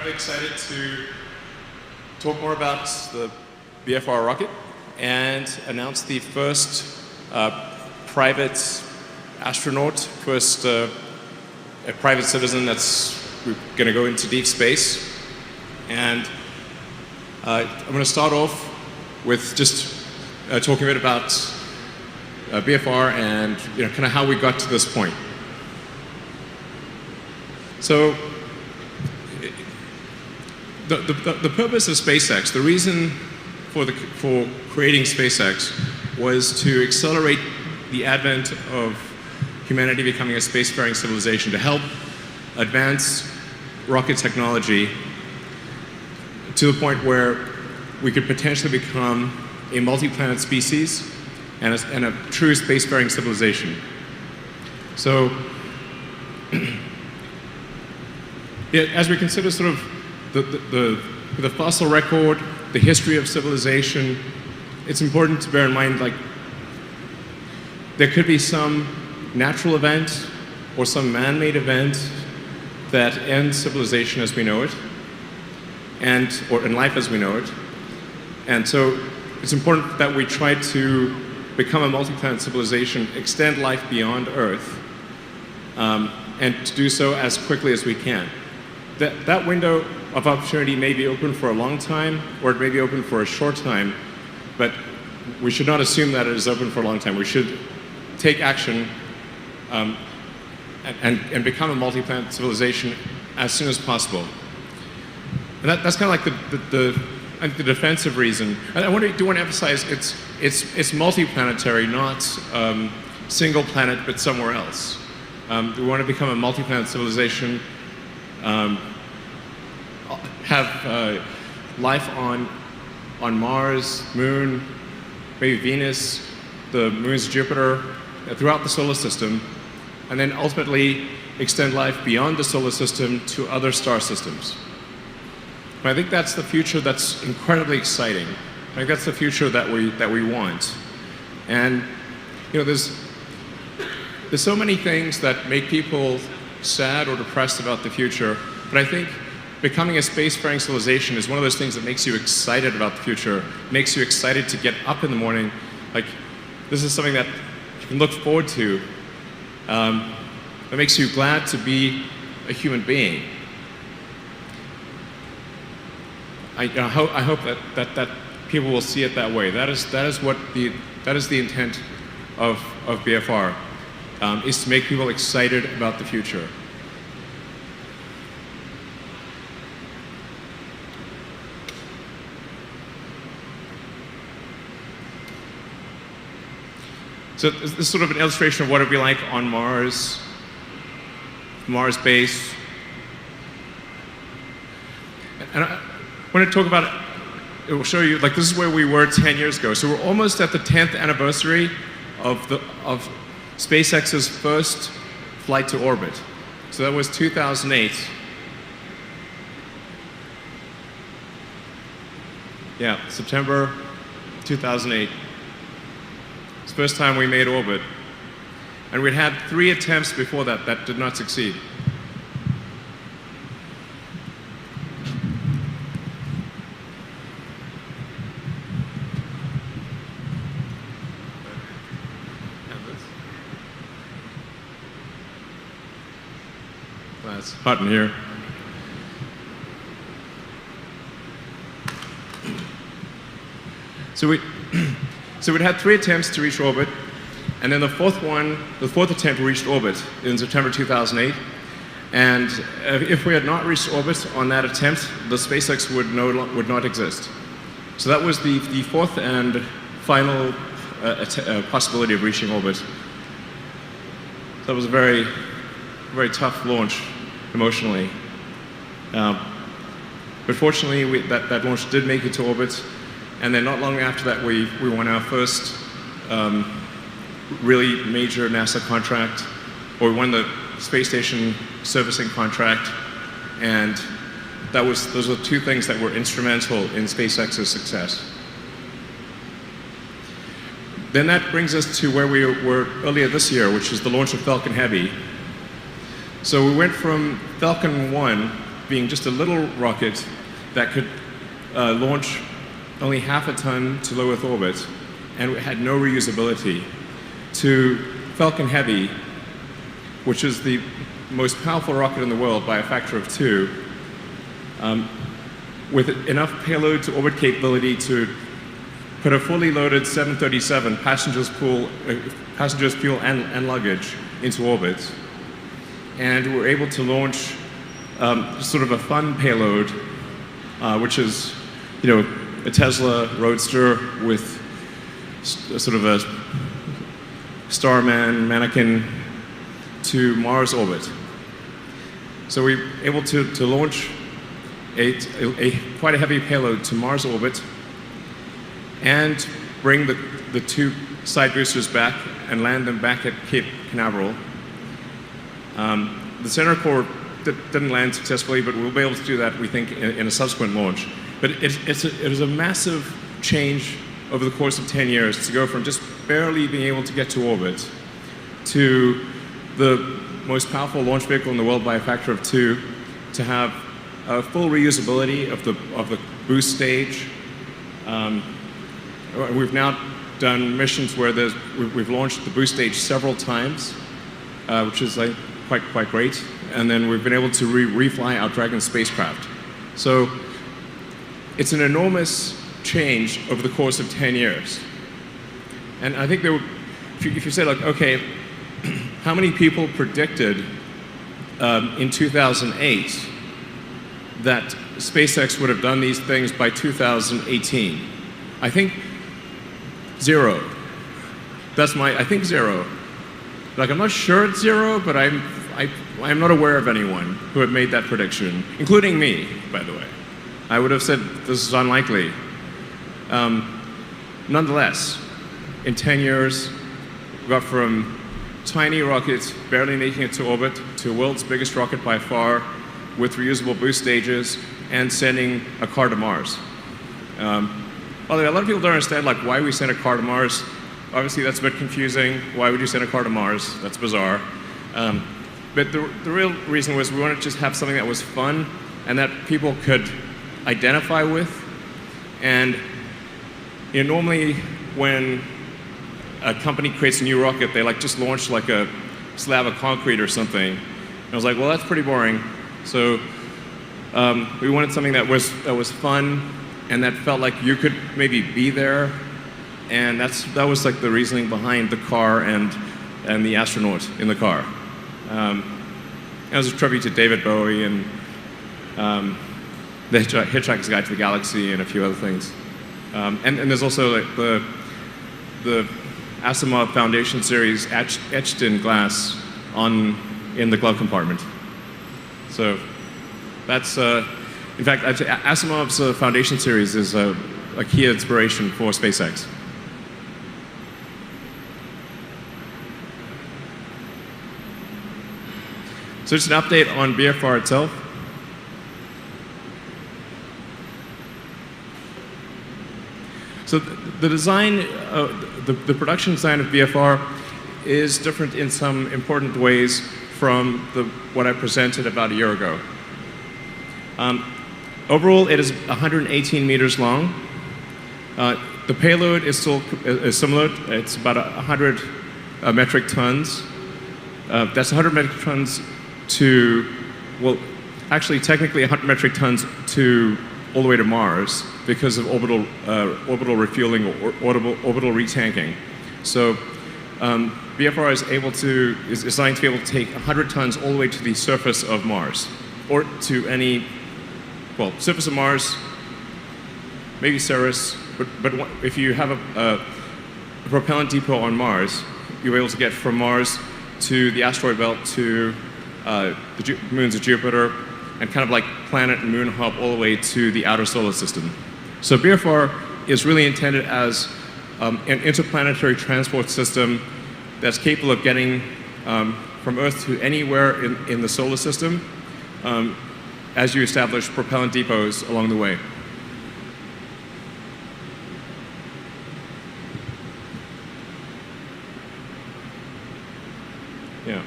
I'm excited to talk more about the BFR rocket and announce the first private astronaut, first a private citizen that's going to go into deep space. And I'm going to start off with just talking a bit about BFR and kind of how we got to this point. So the purpose of SpaceX, the reason for creating SpaceX, was to accelerate the advent of humanity becoming a spacefaring civilization, to help advance rocket technology to the point where we could potentially become a multi-planet species and a true spacefaring civilization. So, as we consider sort of the fossil record, the history of civilization, it's important to bear in mind, like, there could be some natural event or some man-made event that ends civilization as we know it, or in life as we know it. And so it's important that we try to become a multi-planet civilization, extend life beyond Earth, and to do so as quickly as we can. That window of opportunity may be open for a long time, or it may be open for a short time, but we should not assume that it is open for a long time. We should take action and become a multi-planet civilization as soon as possible. And that's kind of like the defensive reason. And I do want to emphasize it's multi-planetary, not single planet, but somewhere else. We want to become a multi-planet civilization, have life on Mars, Moon, maybe Venus, the moons of Jupiter, throughout the solar system, and then ultimately extend life beyond the solar system to other star systems. And I think that's the future that's incredibly exciting. I think that's the future that we want. And there's so many things that make people sad or depressed about the future, but I think becoming a spacefaring civilization is one of those things that makes you excited about the future, makes you excited to get up in the morning. Like, this is something that you can look forward to, that makes you glad to be a human being. I hope that people will see it that way. That is the intent of BFR, is to make people excited about the future. So this is sort of an illustration of what it would be like on Mars base. And I want to talk about it will show you, like, this is where we were 10 years ago. So we're almost at the 10th anniversary of SpaceX's first flight to orbit. So that was 2008. Yeah, September 2008. It's the first time we made orbit. And we'd had 3 attempts before that did not succeed. It's hot in here. So we'd had 3 attempts to reach orbit, and then the fourth attempt reached orbit in September 2008. And if we had not reached orbit on that attempt, the SpaceX would not exist. So that was the fourth and final possibility of reaching orbit. That was a very, very tough launch emotionally. But fortunately, that launch did make it to orbit. And then not long after that, we won our first really major NASA contract, or we won the space station servicing contract, and those were 2 things that were instrumental in SpaceX's success. Then that brings us to where we were earlier this year, which is the launch of Falcon Heavy. So we went from Falcon 1 being just a little rocket that could launch only half a ton to low Earth orbit and had no reusability, to Falcon Heavy, which is the most powerful rocket in the world by a factor of 2, with enough payload to orbit capability to put a fully loaded 737 passengers, fuel, and luggage into orbit. And we're able to launch sort of a fun payload, which is, a Tesla Roadster with sort of a Starman mannequin to Mars orbit. So we're able to launch quite a heavy payload to Mars orbit and bring the 2 side boosters back and land them back at Cape Canaveral. The center core didn't land successfully, but we'll be able to do that, we think, in a subsequent launch. But it was a massive change over the course of 10 years to go from just barely being able to get to orbit to the most powerful launch vehicle in the world by a factor of 2, to have full reusability of the boost stage. We've now done missions where we've launched the boost stage several times, which is quite great. And then we've been able to refly our Dragon spacecraft. So it's an enormous change over the course of 10 years. And I think if you say, like, okay, how many people predicted in 2008 that SpaceX would have done these things by 2018? I think 0. I think 0. Like, I'm not sure it's 0, but I'm not aware of anyone who had made that prediction, including me, by the way. I would have said this is unlikely. Nonetheless, in 10 years, we got from tiny rockets barely making it to orbit to the world's biggest rocket by far, with reusable boost stages and sending a car to Mars. Although a lot of people don't understand, like, why we sent a car to Mars. Obviously, that's a bit confusing. Why would you send a car to Mars? That's bizarre. But the real reason was we wanted to just have something that was fun and that people could identify with. And normally when a company creates a new rocket, they just launch like a slab of concrete or something. And I was like, well, that's pretty boring. So we wanted something that was fun and that felt like you could maybe be there. And that was like the reasoning behind the car and the astronaut in the car. That was a tribute to David Bowie and the Hitchhiker's Guide to the Galaxy and a few other things. And there's also like the Asimov Foundation series etched in glass in the glove compartment. So that's, in fact, Asimov's Foundation series is a key inspiration for SpaceX. So just an update on BFR itself. So the design, the production design of BFR is different in some important ways from what I presented about a year ago. Overall, it is 118 meters long. The payload is still similar. It's about 100 metric tons. That's 100 metric tons to, well, actually technically 100 metric tons to all the way to Mars because of orbital refueling or orbital retanking. So BFR is designed to be able to take 100 tons all the way to the surface of Mars, or to any, well, surface of Mars, maybe Ceres, but if you have a propellant depot on Mars, you're able to get from Mars to the asteroid belt to the moons of Jupiter, and kind of like planet and moon hop all the way to the outer solar system. So BFR is really intended as an interplanetary transport system that's capable of getting from Earth to anywhere in the solar system as you establish propellant depots along the way. Yeah.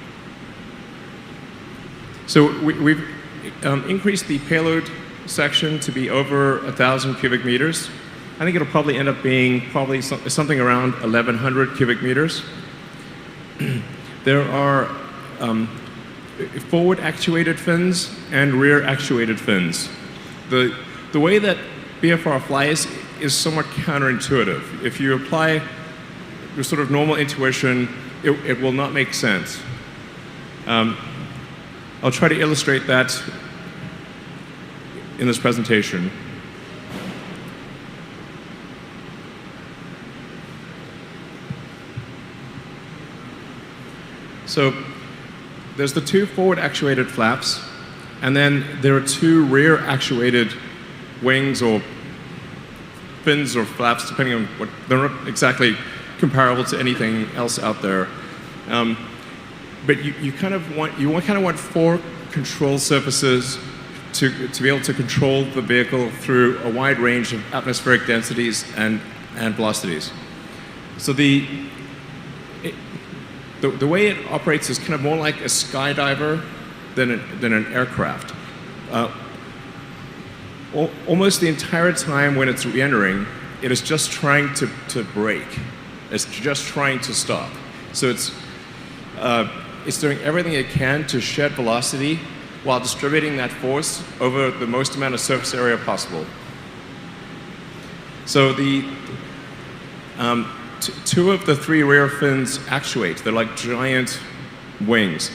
So we've increase the payload section to be over 1,000 cubic meters. I think it'll probably end up being something around 1,100 cubic meters. There are forward actuated fins and rear actuated fins. The way that BFR flies is somewhat counterintuitive. If you apply your sort of normal intuition, it will not make sense. I'll try to illustrate that in this presentation. So there's the two forward actuated flaps, and then there are two rear actuated wings or fins or flaps, depending on what. They're not exactly comparable to anything else out there. But you kind of want four control surfaces to be able to control the vehicle through a wide range of atmospheric densities and velocities. So the way it operates is kind of more like a skydiver than an aircraft. Almost the entire time when it's re-entering, it is just trying to brake. It's just trying to stop. So it's doing everything it can to shed velocity while distributing that force over the most amount of surface area possible. So two of the three rear fins actuate. They're like giant wings.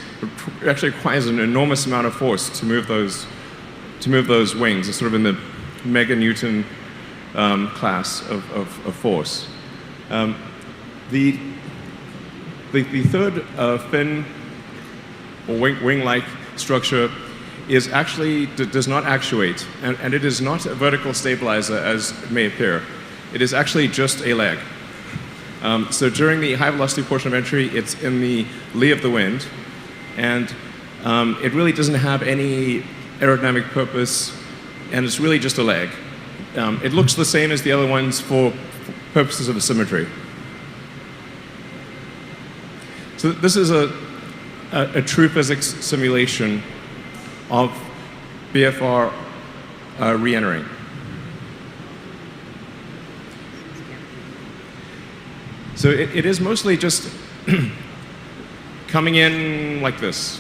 It actually requires an enormous amount of force to move those wings. It's sort of in the meganewton class of force. The third fin or wing-like structure is actually does not actuate, and it is not a vertical stabilizer as it may appear. It is actually just a leg. So during the high velocity portion of entry, it's in the lee of the wind, and it really doesn't have any aerodynamic purpose, and it's really just a leg. It looks the same as the other ones for purposes of symmetry. So this is a true physics simulation of BFR re-entering. So it is mostly just coming in like this.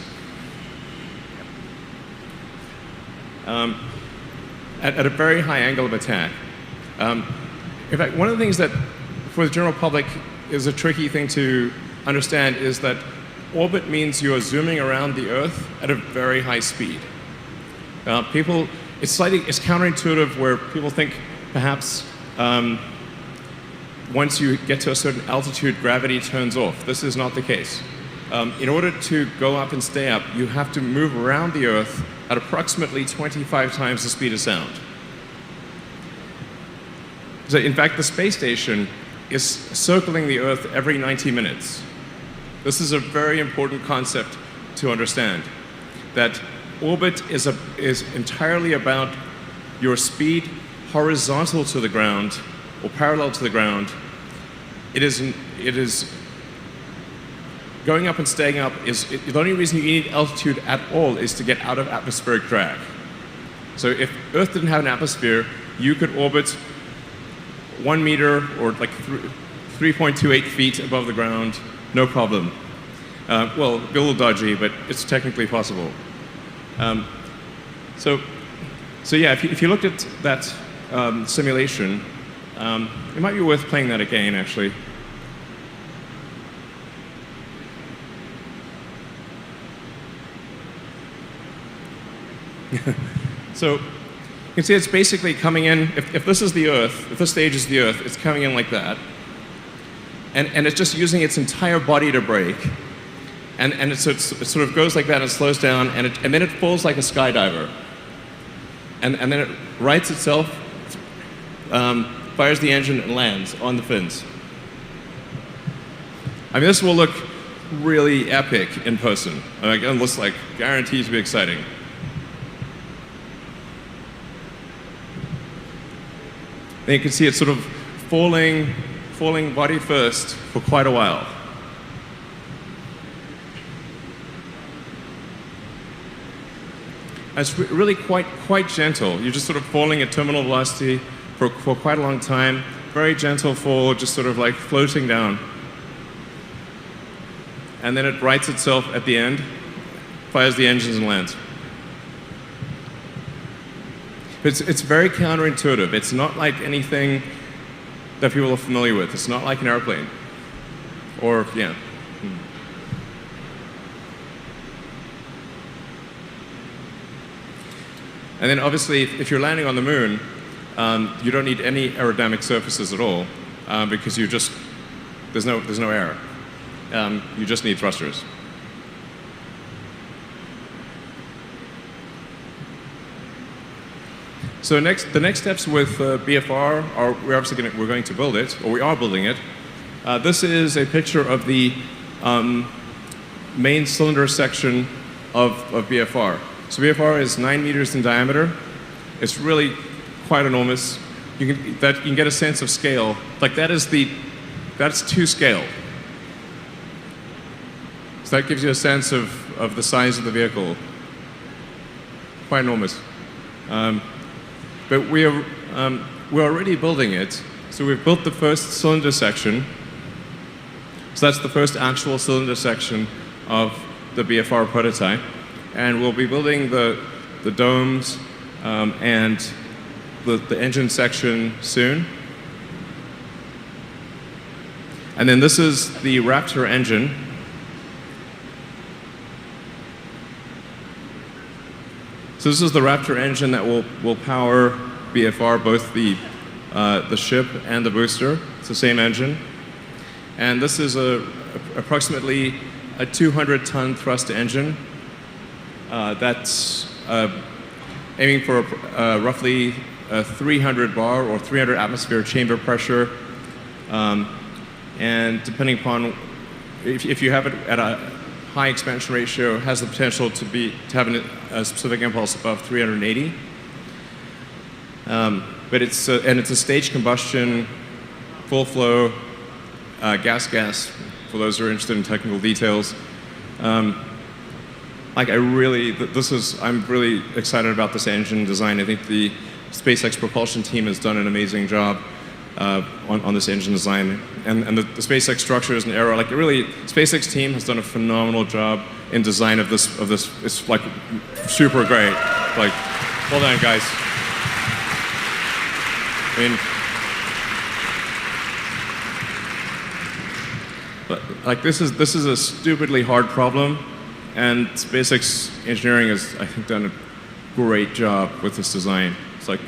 At a very high angle of attack. In fact, one of the things that, for the general public, is a tricky thing to understand is that orbit means you are zooming around the Earth at a very high speed. It's counterintuitive where people think perhaps once you get to a certain altitude, gravity turns off. This is not the case. In order to go up and stay up, you have to move around the Earth at approximately 25 times the speed of sound. So in fact, the space station is circling the Earth every 90 minutes. This is a very important concept to understand, that orbit is entirely about your speed horizontal to the ground or parallel to the ground. It is going up and staying up the only reason you need altitude at all is to get out of atmospheric drag. So if Earth didn't have an atmosphere, you could orbit 1 meter or like 3.28 feet above the ground, no problem. Well, a little dodgy, but it's technically possible. So yeah, if you looked at that simulation, it might be worth playing that again, actually. So you can see it's basically coming in, if this is the Earth, if this stage is the Earth, it's coming in like that. And it's just using its entire body to brake. And it sort of goes like that and slows down, and then it falls like a skydiver. And then it rights itself, fires the engine, and lands on the fins. I mean, this will look really epic in person. It looks like guaranteed to be exciting. And you can see it sort of falling body first for quite a while. it's really quite gentle. You're just sort of falling at terminal velocity for quite a long time. Very gentle fall, just sort of like floating down. And then it rights itself at the end, fires the engines and lands. It's very counterintuitive. It's not like anything that people are familiar with. It's not like an airplane. Or, yeah. And then obviously, if you're landing on the moon, you don't need any aerodynamic surfaces at all, because there's no air. You just need thrusters. So the next steps with BFR are we're going to build it, or we are building it. This is a picture of the main cylinder section of BFR. So BFR is 9 meters in diameter. It's really quite enormous. You can get a sense of scale. Like that's to scale. So that gives you a sense of the size of the vehicle. Quite enormous. But we're already building it. So we've built the first cylinder section. So that's the first actual cylinder section of the BFR prototype. And we'll be building the domes and the engine section soon. And then this is the Raptor engine. So this is the Raptor engine that will power BFR, both the ship and the booster. It's the same engine. And this is approximately a 200-ton thrust engine that's aiming for roughly a 300 bar or 300 atmosphere chamber pressure. And depending upon, if you have it at a high expansion ratio, has the potential to have a specific impulse above 380. But it's a staged combustion, full flow, gas. For those who are interested in technical details, I'm really excited about this engine design. I think the SpaceX propulsion team has done an amazing job on this engine design, and the SpaceX structures and aero, SpaceX team has done a phenomenal job in design of this. It's like super great. Like, well done, guys. I mean, like this is a stupidly hard problem, and SpaceX engineering has, I think, done a great job with this design. It's like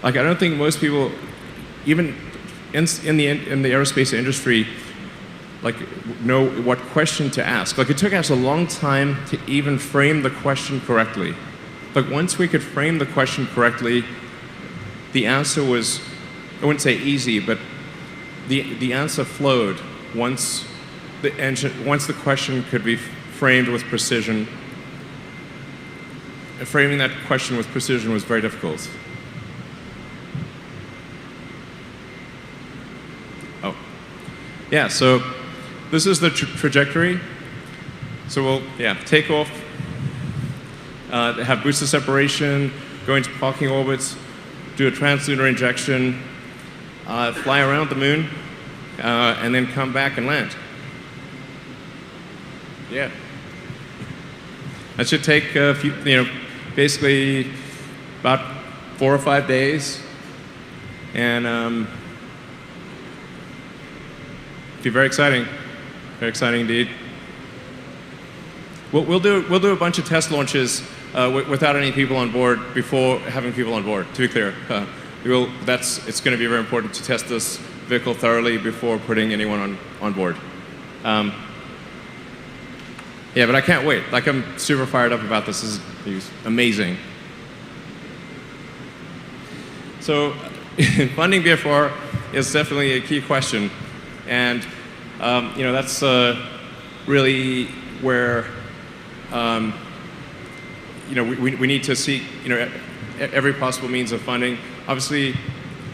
I don't think most people, even in the aerospace industry, know what question to ask. It took us a long time to even frame the question correctly. Once we could frame the question correctly, the answer was, I wouldn't say easy, but the answer flowed once the question could be framed with precision. Framing that question with precision was very difficult. Oh, yeah. So this is the trajectory. So we'll take off, have booster separation, go into parking orbits, do a translunar injection, fly around the moon, and then come back and land. Yeah. That should take a few, basically about 4 or 5 days, and be very exciting indeed. We'll do a bunch of test launches without any people on board before having people on board. To be clear, it's going to be very important to test this vehicle thoroughly before putting anyone on board. Yeah, but I can't wait. I'm super fired up about this. This is amazing. So, funding BFR is definitely a key question, and that's really where we need to seek every possible means of funding. Obviously,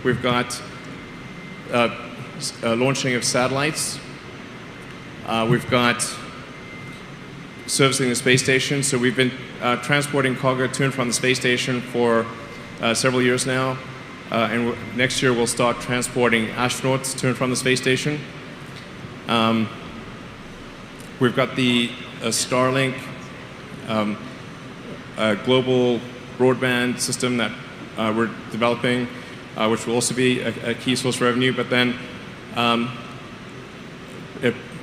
we've got launching of satellites. We've got servicing the space station. So we've been transporting cargo to and from the space station for several years now. And next year we'll start transporting astronauts to and from the space station. We've got the Starlink global broadband system that we're developing, which will also be a key source of revenue. But then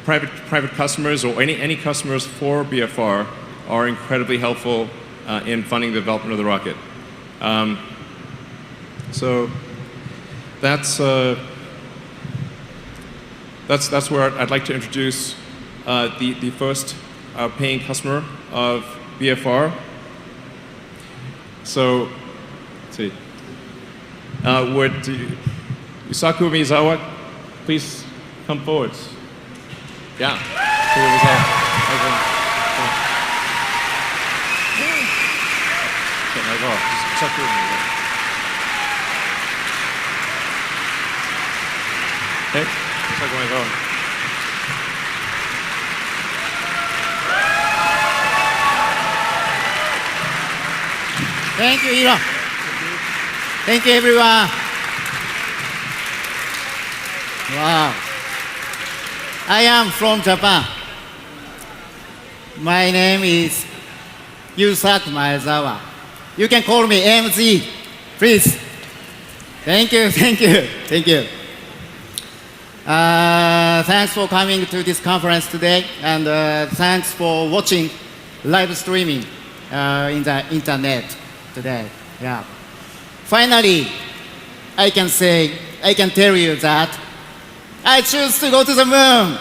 private customers or any customers for BFR are incredibly helpful in funding the development of the rocket. So that's where I'd like to introduce the first paying customer of BFR. So let's see. Would Yusaku Miyazawa please come forward? Yeah. Thank you, Elon. Thank you, everyone. Wow. I am from Japan. My name is Yusaku Maezawa. You can call me MZ, please. Thank you, thank you, thank you. Thanks for coming to this conference today, and thanks for watching live streaming in the internet today. Yeah. Finally, I can tell you that I choose to go to the moon.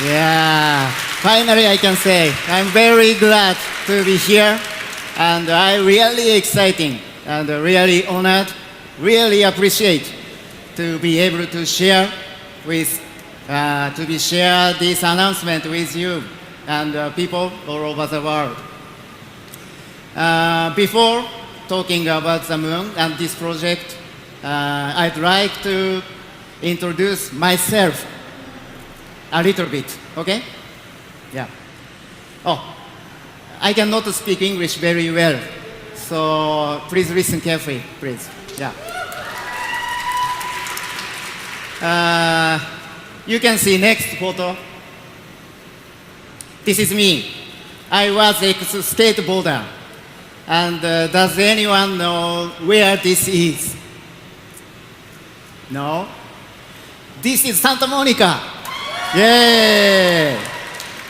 Yeah. Finally, I can say I'm very glad to be here, and I'm really exciting and really honored, really appreciate to be able to share this announcement with you and people all over the world. Before talking about the moon and this project, I'd like to introduce myself a little bit, okay? Yeah. Oh, I cannot speak English very well, so please listen carefully, please. Yeah. You can see next photo. This is me. I was ex-skateboarder. And does anyone know where this is? No? This is Santa Monica. Yay!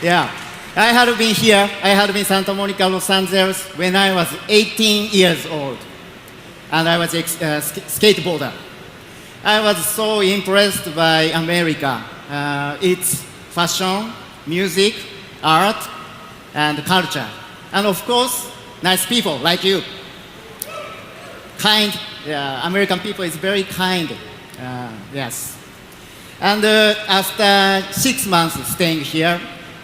Yeah. I had been here. I had been Santa Monica, Los Angeles when I was 18 years old. And I was a skateboarder. I was so impressed by America. Its fashion, music, art, and culture. And of course, nice people like you. Kind. American people is very kind. Yes. And after 6 months staying here,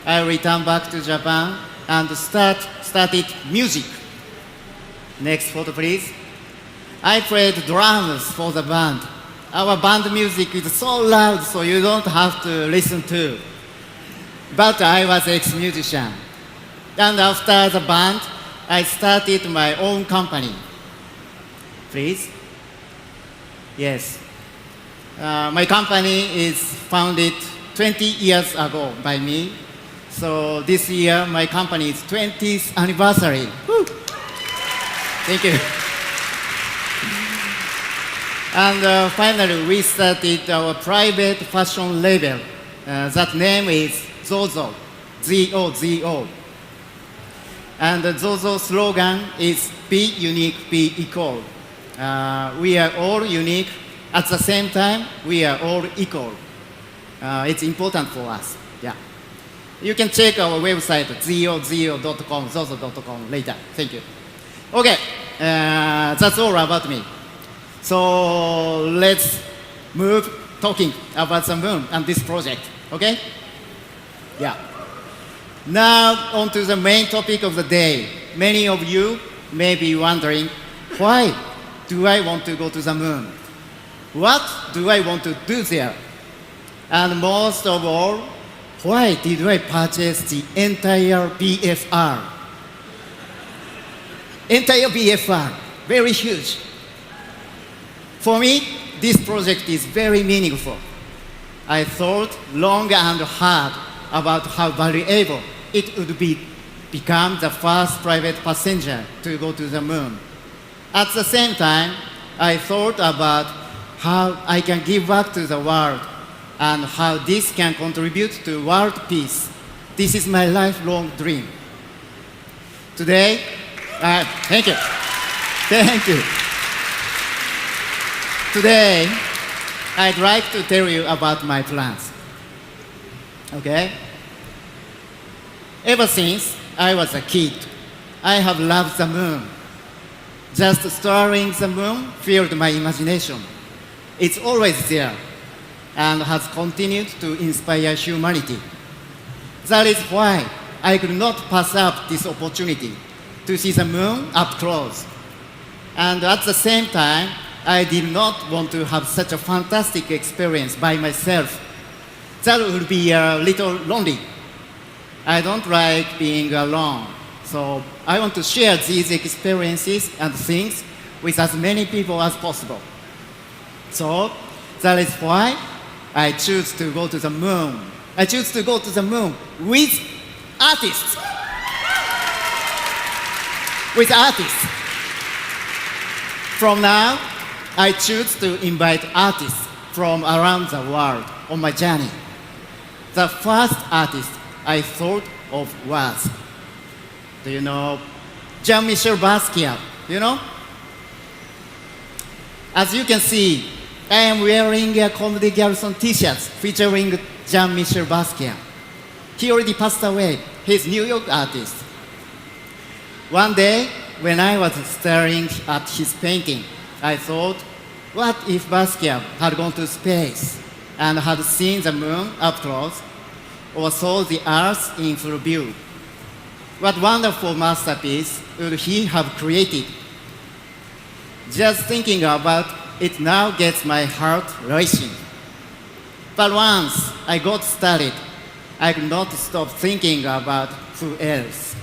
I returned back to Japan and started music. Next photo, please. I played drums for the band. Our band music is so loud, so you don't have to listen to. But I was ex-musician. And after the band, I started my own company. Please. Yes. My company is founded 20 years ago by me. So this year, my company's 20th anniversary. Woo! Thank you. And finally, we started our private fashion label. That name is Zozo, Z-O-Z-O. And the Zozo slogan is Be Unique, Be Equal. We are all unique. At the same time, we are all equal. It's important for us. Yeah. You can check our website, zozo.com, zozo.com later. Thank you. Okay, that's all about me. So let's move talking about the moon and this project, okay? Yeah. Now on to the main topic of the day. Many of you may be wondering, why do I want to go to the moon? What do I want to do there? And most of all, why did I purchase the entire BFR? Entire BFR, very huge. For me, this project is very meaningful. I thought long and hard about how valuable it would become the first private passenger to go to the moon. At the same time, I thought about how I can give back to the world and how this can contribute to world peace. This is my lifelong dream. Today, thank you. Thank you. Today, I'd like to tell you about my plans. Okay? Ever since I was a kid, I have loved the moon. Just staring the moon filled my imagination. It's always there and has continued to inspire humanity. That is why I could not pass up this opportunity to see the moon up close. And at the same time, I did not want to have such a fantastic experience by myself. That would be a little lonely. I don't like being alone. So I want to share these experiences and things with as many people as possible. So that is why I choose to go to the moon. I choose to go to the moon with artists. With artists. From now, I choose to invite artists from around the world on my journey. The first artist I thought of was, do you know, Jean-Michel Basquiat, you know? As you can see, I am wearing a Comedy Garrison t-shirt featuring Jean-Michel Basquiat. He already passed away. He's a New York artist. One day, when I was staring at his painting, I thought, what if Basquiat had gone to space and had seen the moon up close or saw the Earth in full view? What wonderful masterpiece would he have created? Just thinking about it now gets my heart racing. But once I got started, I could not stop thinking about who else.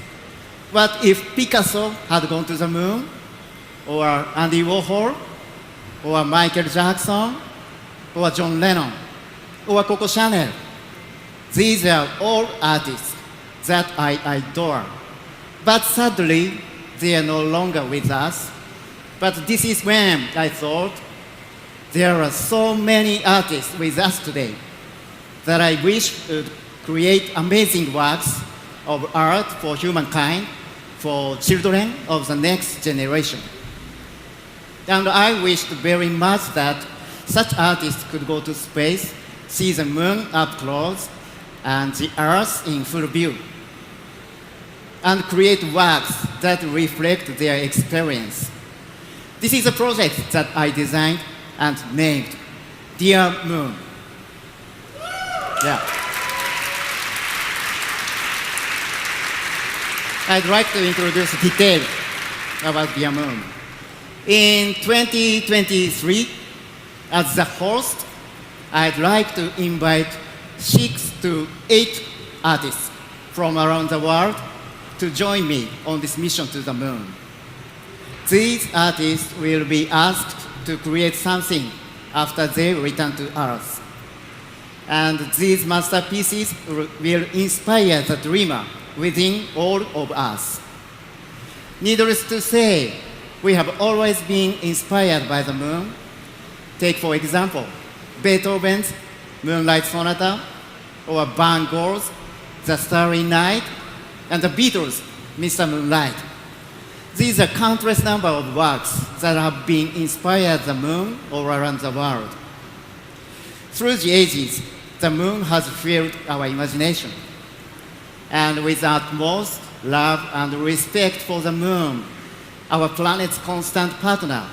What if Picasso had gone to the moon? Or Andy Warhol? Or Michael Jackson? Or John Lennon? Or Coco Chanel? These are all artists that I adore. But sadly, they are no longer with us. But this is when I thought, there are so many artists with us today that I wish would create amazing works of art for humankind, for children of the next generation. And I wished very much that such artists could go to space, see the moon up close, and the Earth in full view, and create works that reflect their experience. This is a project that I designed and named Dear Moon. Yeah. I'd like to introduce details about Dear Moon. In 2023, as the host, I'd like to invite 6 to 8 artists from around the world to join me on this mission to the moon. These artists will be asked to create something after they return to Earth. And these masterpieces will inspire the dreamer within all of us. Needless to say, we have always been inspired by the moon. Take, for example, Beethoven's Moonlight Sonata, or Van Gogh's The Starry Night, and the Beatles' Mr. Moonlight. These are countless number of works that have been inspired the moon all around the world. Through the ages, the moon has filled our imagination. And with utmost love and respect for the moon, our planet's constant partner,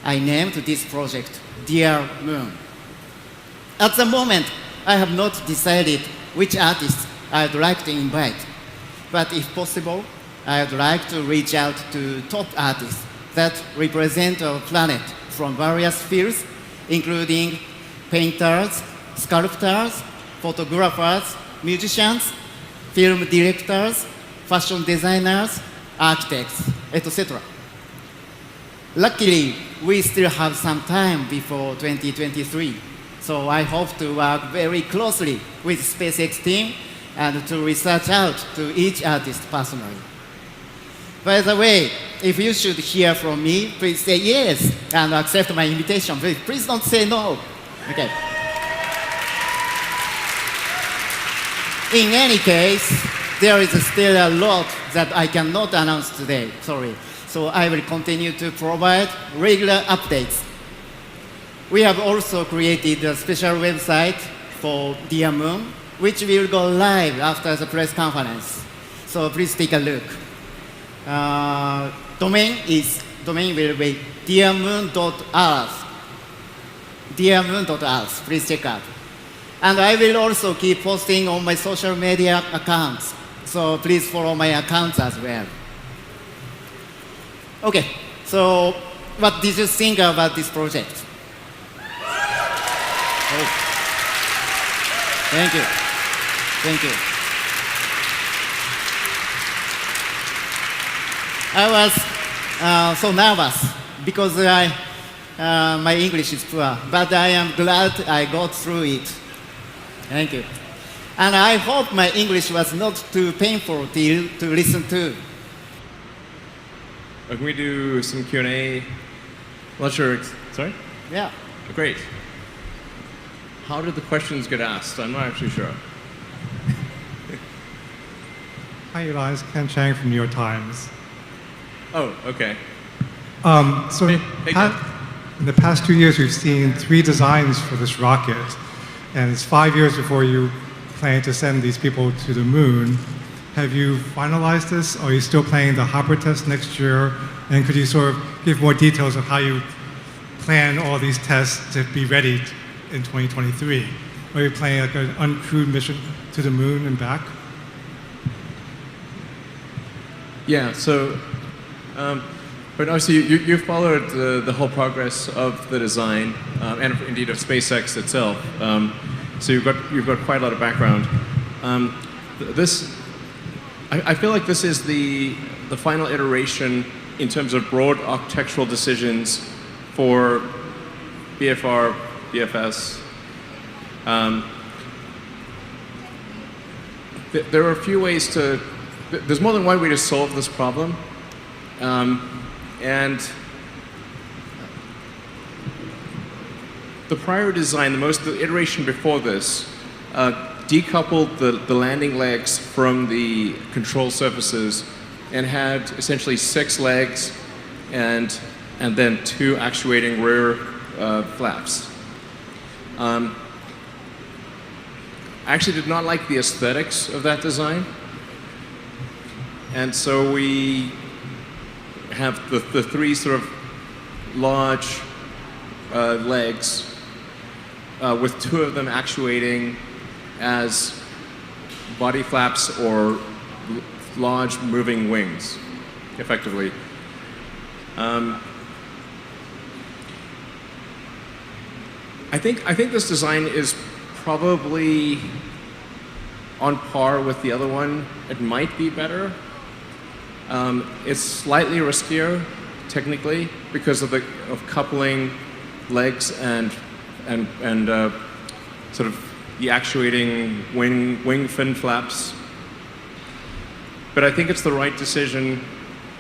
I named this project Dear Moon. At the moment, I have not decided which artists I'd like to invite, but if possible, I'd like to reach out to top artists that represent our planet from various fields, including painters, sculptors, photographers, musicians, film directors, fashion designers, architects, etc. Luckily, we still have some time before 2023, so I hope to work very closely with SpaceX team and to research out to each artist personally. By the way, if you should hear from me, please say yes and accept my invitation. Please don't say no. Okay. In any case, there is still a lot that I cannot announce today. Sorry. So I will continue to provide regular updates. We have also created a special website for Dear Moon, which will go live after the press conference. So please take a look. Domain will be dearmoon.earth. Dearmoon.earth. Please check out. And I will also keep posting on my social media accounts. So please follow my accounts as well. Okay. So what did you think about this project? Oh. Thank you. Thank you. I was so nervous because my English is poor, but I am glad I got through it. Thank you. And I hope my English was not too painful to listen to. Can we do some Q&A? Not sure. Sorry? Yeah. Great. How did the questions get asked? I'm not actually sure. Hi, Elon. It's Ken Chang from New York Times. Oh, okay. So Hey, Ken. in the past 2 years, we've seen 3 designs for this rocket, and it's 5 years before you plan to send these people to the moon. Have you finalized this? Or are you still planning the hopper test next year? And could you sort of give more details of how you plan all these tests to be ready in 2023? Or are you planning like an uncrewed mission to the moon and back? Yeah, so, but obviously you followed the whole progress of the design and indeed of SpaceX itself. So you've got quite a lot of background. I feel like this is the final iteration in terms of broad architectural decisions for BFR, BFS. There are a few ways to. There's more than one way to solve this problem, and the prior design, the iteration before this, decoupled the landing legs from the control surfaces and had essentially 6 legs and then 2 actuating rear flaps. I actually did not like the aesthetics of that design. And so we have the 3 sort of large legs with 2 of them actuating as body flaps or large moving wings, effectively. I think this design is probably on par with the other one. It might be better. It's slightly riskier, technically, because of coupling legs and sort of the actuating wing fin flaps. But I think it's the right decision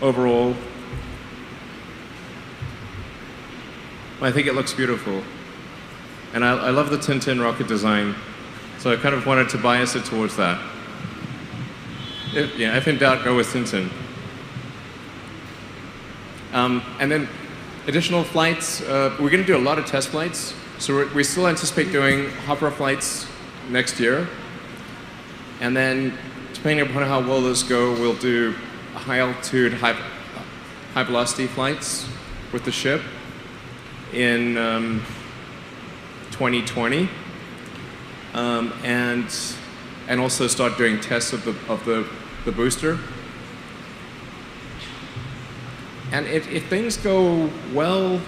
overall. I think it looks beautiful. And I love the Tintin rocket design, so I kind of wanted to bias it towards that. If in doubt, go with Tintin. And then additional flights, we're going to do a lot of test flights. So we still anticipate doing hopper flights next year. And then, depending upon how well those go, we'll do high altitude, high velocity flights with the ship in 2020. And also start doing tests of the booster. And if things go well,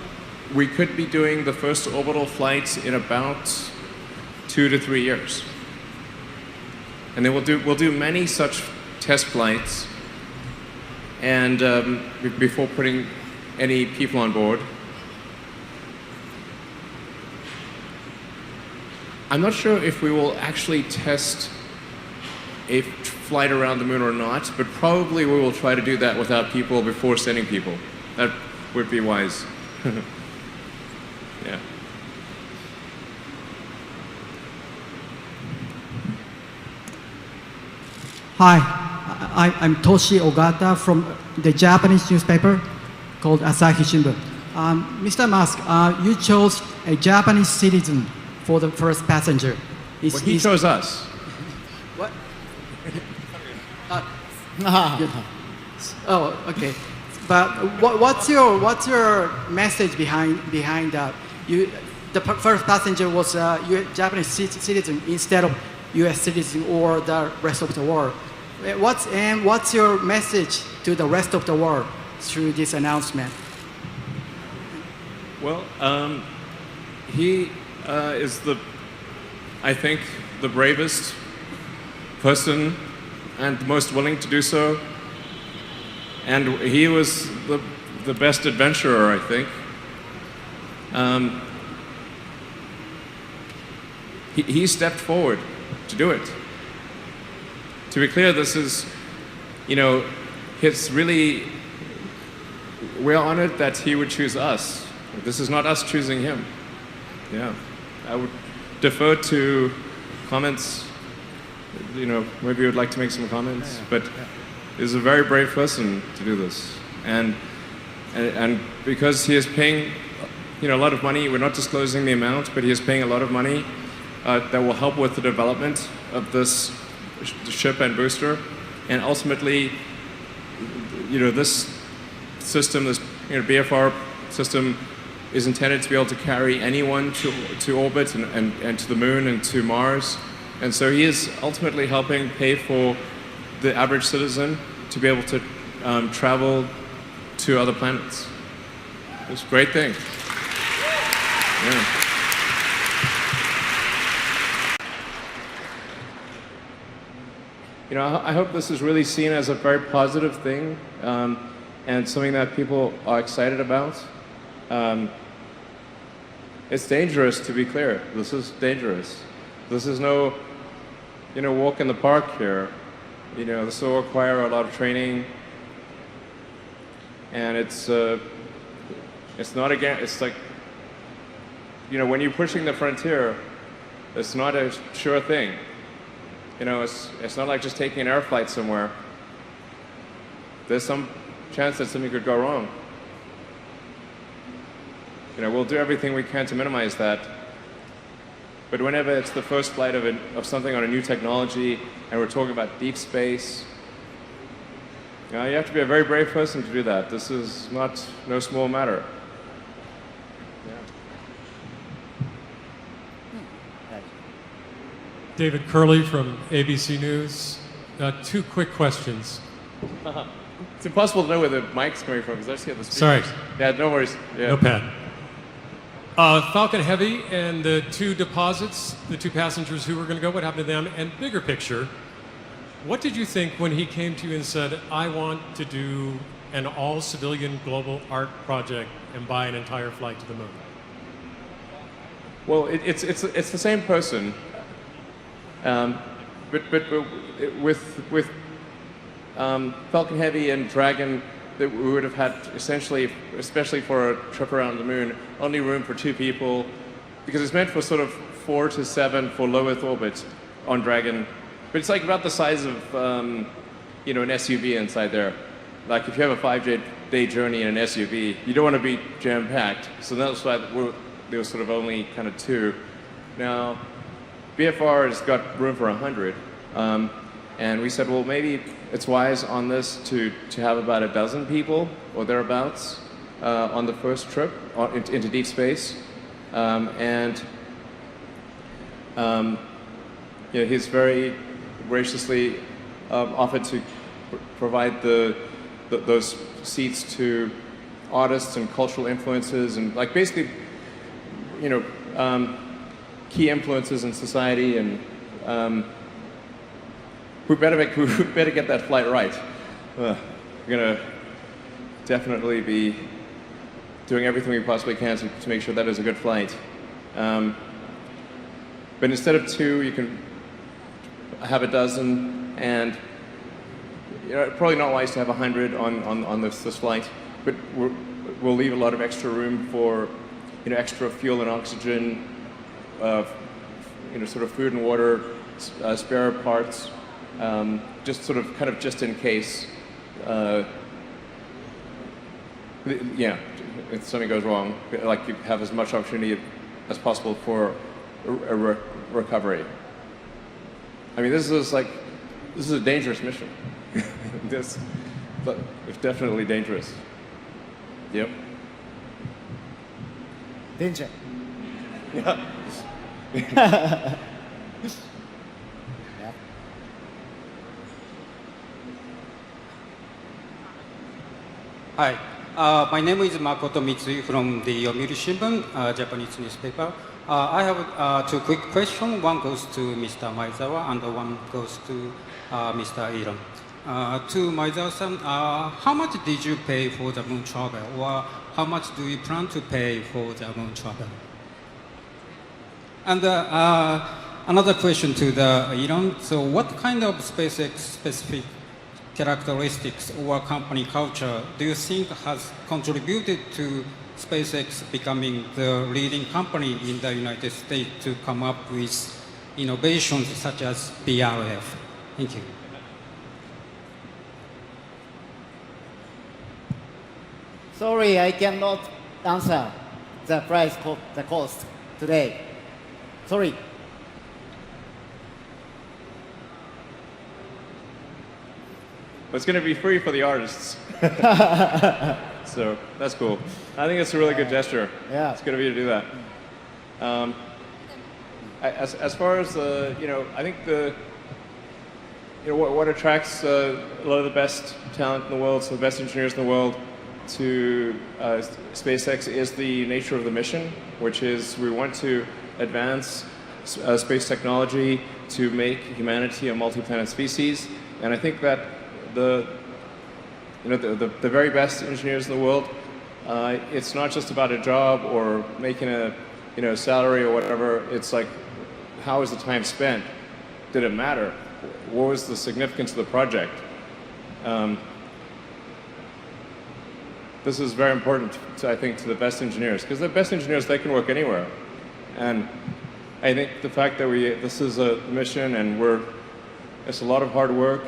we could be doing the first orbital flights in about 2 to 3 years. And then we'll do many such test flights, and before putting any people on board. I'm not sure if we will actually test a flight around the moon or not, but probably we will try to do that without people before sending people. That would be wise. Yeah. Hi, I'm Toshi Ogata from the Japanese newspaper called Asahi Shimbun. Mr. Musk, you chose a Japanese citizen for the first passenger. Well, he chose us. What? Oh, okay. But what's your message behind that? The first passenger was a Japanese citizen instead of U.S. citizen or the rest of the world. What's your message to the rest of the world through this announcement? Well, he is I think, the bravest person and the most willing to do so. And he was the best adventurer, I think. He stepped forward to do it. To be clear, this is, it's really, we're honored that he would choose us. This is not us choosing him. Yeah. I would defer to comments. Maybe you would like to make some comments, but he's a very brave person to do this. And because he is paying, a lot of money, we're not disclosing the amount, but he is paying a lot of money that will help with the development of this ship and booster. And ultimately, this system, this BFR system, is intended to be able to carry anyone to orbit and to the moon and to Mars. And so he is ultimately helping pay for the average citizen to be able to travel to other planets. It's a great thing. Yeah. I hope this is really seen as a very positive thing and something that people are excited about. It's dangerous, to be clear. This is dangerous. This is no, walk in the park here. This will require a lot of training, and it's not again. It's like, when you're pushing the frontier, it's not a sure thing. It's not like just taking an air flight somewhere. There's some chance that something could go wrong. We'll do everything we can to minimize that. But whenever it's the first flight of something on a new technology, and we're talking about deep space, you have to be a very brave person to do that. This is no small matter. David Curley from ABC News. Two quick questions. It's impossible to know where the mic's coming from because I just hear the speakers. Sorry. Yeah, no worries. Yeah. No pad. Falcon Heavy and the two deposits, the two passengers who were going to go, what happened to them? And bigger picture, what did you think when he came to you and said, I want to do an all-civilian global art project and buy an entire flight to the moon? Well, it's the same person, but with Falcon Heavy and Dragon, that we would have had essentially, especially for a trip around the moon, only room for 2 people, because it's meant for sort of 4 to 7 for low Earth orbit on Dragon. But it's like about the size of, an SUV inside there. Like if you have a 5-day journey in an SUV, you don't want to be jam-packed. So that's why there was sort of only kind of 2. Now, BFR has got room for 100. And we said, well, maybe it's wise on this to have about a dozen people or thereabouts on the first trip into deep space. He's very graciously offered to provide those seats to artists and cultural influences and like basically, key influences in society and we better get that flight right. We're gonna definitely be doing everything we possibly can to make sure that is a good flight. But instead of 2, you can have a dozen, and probably not wise to have 100 on this flight, but we'll leave a lot of extra room for extra fuel and oxygen, sort of food and water, spare parts, just sort of kind of just in case. If something goes wrong, like you have as much opportunity as possible for a recovery. I mean, this is a dangerous mission. It's definitely dangerous. Yep. Danger. Yeah. Hi, my name is Makoto Mitsui from the Yomiuri Shimbun, Japanese newspaper. I have 2 quick questions. One goes to Mr. Maezawa and one goes to Mr. Elon. To Maezawa-san, how much did you pay for the moon travel, or how much do you plan to pay for the moon travel? And another question to the Elon. So, what kind of SpaceX specific characteristics or company culture do you think has contributed to SpaceX becoming the leading company in the United States to come up with innovations such as BRF? Thank you. Sorry, I cannot answer the price, the cost today. Sorry. But it's going to be free for the artists. So that's cool. I think it's a really good gesture. Yeah. It's good of you to do that. As far as I think what attracts a lot of the best talent in the world, so the best engineers in the world, to SpaceX is the nature of the mission, which is we want to advance space technology to make humanity a multi-planet species, and I think that the very best engineers in the world, it's not just about a job or making a salary or whatever. It's like, how was the time spent? Did it matter? What was the significance of the project? This is very important, I think, to the best engineers, because the best engineers, they can work anywhere. And I think the fact that this is a mission and it's a lot of hard work,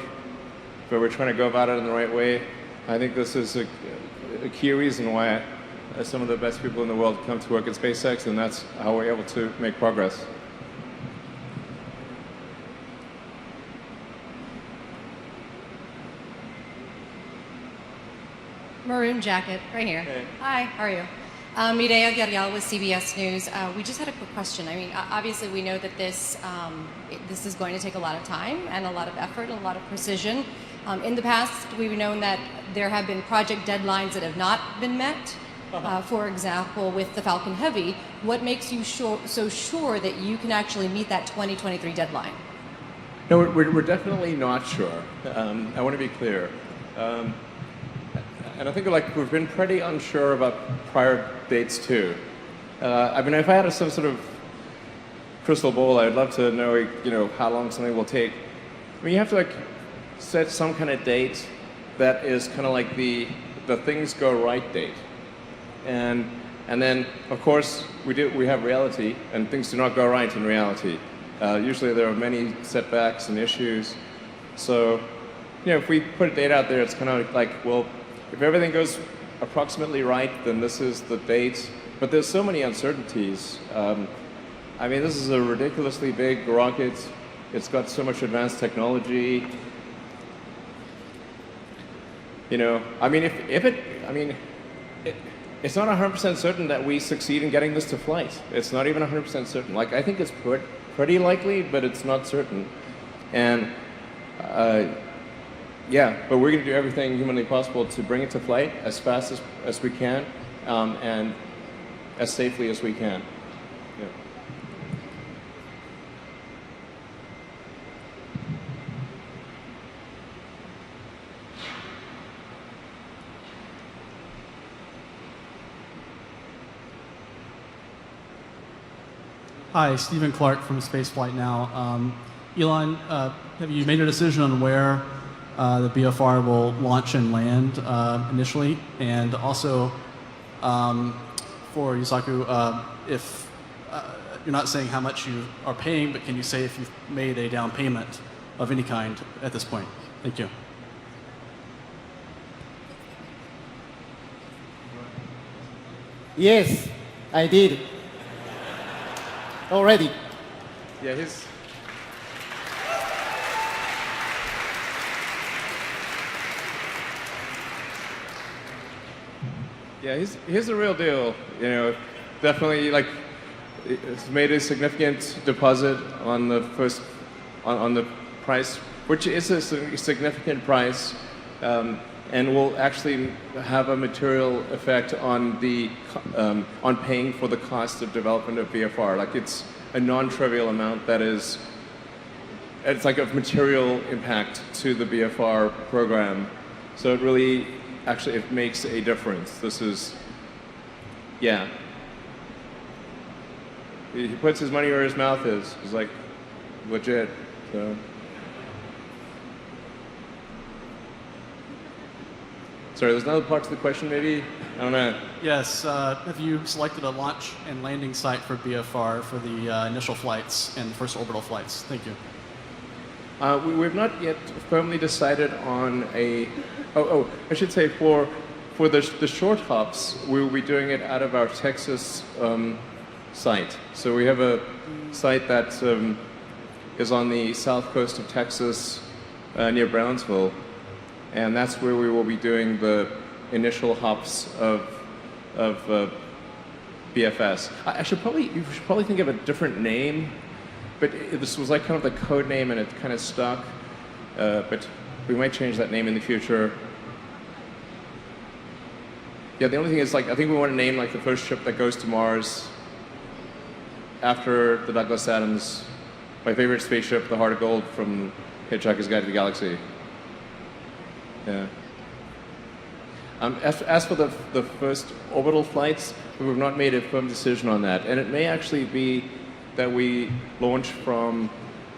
but we're trying to go about it in the right way. I think this is a key reason why some of the best people in the world come to work at SpaceX, and that's how we're able to make progress. Maroon jacket, right here. Hey. Hi, how are you? Mireya Gabriel with CBS News. We just had a quick question. I mean, obviously we know that this is going to take a lot of time and a lot of effort and a lot of precision. In the past, we've known that there have been project deadlines that have not been met. For example, with the Falcon Heavy, what makes you so sure that you can actually meet that 2023 deadline? No, we're definitely not sure. I want to be clear. And I think we've been pretty unsure about prior dates too. I mean, if I had some sort of crystal ball, I'd love to know, how long something will take. I mean, you have to set some kind of date that is kind of like the things go right date. And then, of course, we have reality, and things do not go right in reality. Usually there are many setbacks and issues. So, if we put a date out there, it's kind of like, well, if everything goes approximately right, then this is the date. But there's so many uncertainties. I mean, this is a ridiculously big rocket. It's got so much advanced technology. I mean, it's not 100% certain that we succeed in getting this to flight. It's not even 100% certain. I think it's pretty likely, but it's not certain. And yeah, but we're going to do everything humanly possible to bring it to flight as fast as we can, and as safely as we can. Yeah. Hi, Stephen Clark from Spaceflight Now. Elon, have you made a decision on where the BFR will launch and land initially? And also, for Yusaku, if you're not saying how much you are paying, but can you say if you've made a down payment of any kind at this point? Thank you. Yes, I did. Already. Yeah, he's the real deal. You know, definitely like it's made a significant deposit on the first on the price, which is a significant price, and will actually have a material effect on the on paying for the cost of development of VFR. Like it's a non-trivial amount that is. It's like of material impact to the BFR program, so it really actually it makes a difference. This is, yeah. He puts his money where his mouth is. It's like legit. So. Sorry, there's another part to the question, maybe? I don't know. Yes. Have you selected a launch and landing site for BFR for the initial flights and first orbital flights? Thank you. We've not yet firmly decided on a. I should say for the short hops, we will be doing it out of our Texas site. So we have a site that is on the south coast of Texas, near Brownsville, and that's where we will be doing the initial hops of BFS. You should probably think of a different name. But this was like kind of the code name, and it kind of stuck. But we might change that name in the future. Yeah, the only thing is, like, I think we want to name like the first ship that goes to Mars after the Douglas Adams, my favorite spaceship, the Heart of Gold from Hitchhiker's Guide to the Galaxy. Yeah. As for the first orbital flights, we've not made a firm decision on that, and it may actually be that we launch from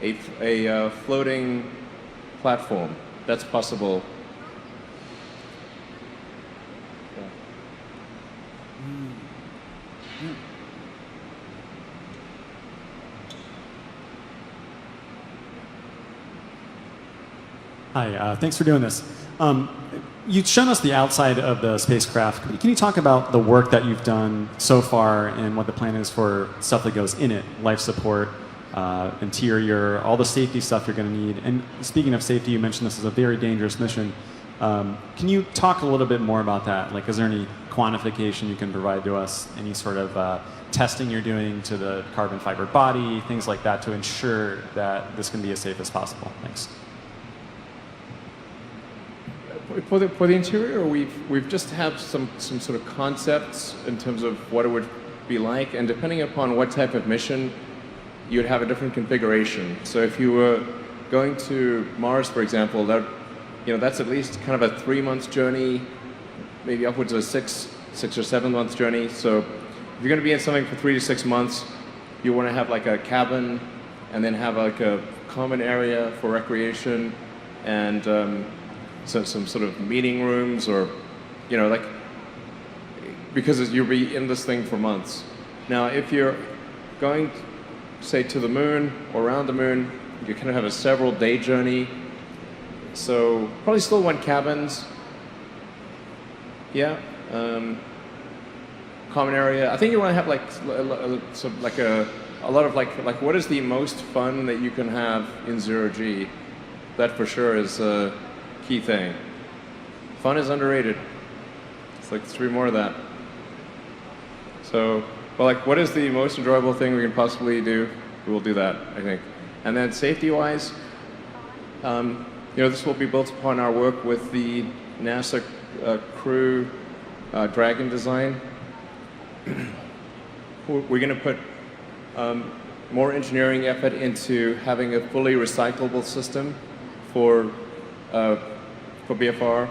a floating platform. That's possible. Yeah. Hi, thanks for doing this. You've shown us the outside of the spacecraft. Can you talk about the work that you've done so far and what the plan is for stuff that goes in it? Life support, interior, all the safety stuff you're going to need. And speaking of safety, you mentioned this is a very dangerous mission. Can you talk a little bit more about that? Like, is there any quantification you can provide to us? Any sort of testing you're doing to the carbon fiber body, things like that, to ensure that this can be as safe as possible? Thanks. For the interior, we've just have some sort of concepts in terms of what it would be like, and depending upon what type of mission, you'd have a different configuration. So if you were going to Mars, for example, that's at least kind of a 3-month journey, maybe upwards of a 6 or 7 month journey. So if you're going to be in something for 3 to 6 months, you want to have like a cabin, and then have like a common area for recreation, and some sort of meeting rooms, or, like, because you'll be in this thing for months. Now, if you're going, say, to the moon or around the moon, you kind of have a several day journey. So probably still want cabins. Yeah. Common area. I think you want to have like a lot of like what is the most fun that you can have in 0G? That for sure is a key thing. Fun is underrated. It's like 3 more of that. So, well, like, what is the most enjoyable thing we can possibly do? We will do that, I think. And then safety-wise, this will be built upon our work with the NASA Crew Dragon design. We're going to put more engineering effort into having a fully recyclable system for BFR,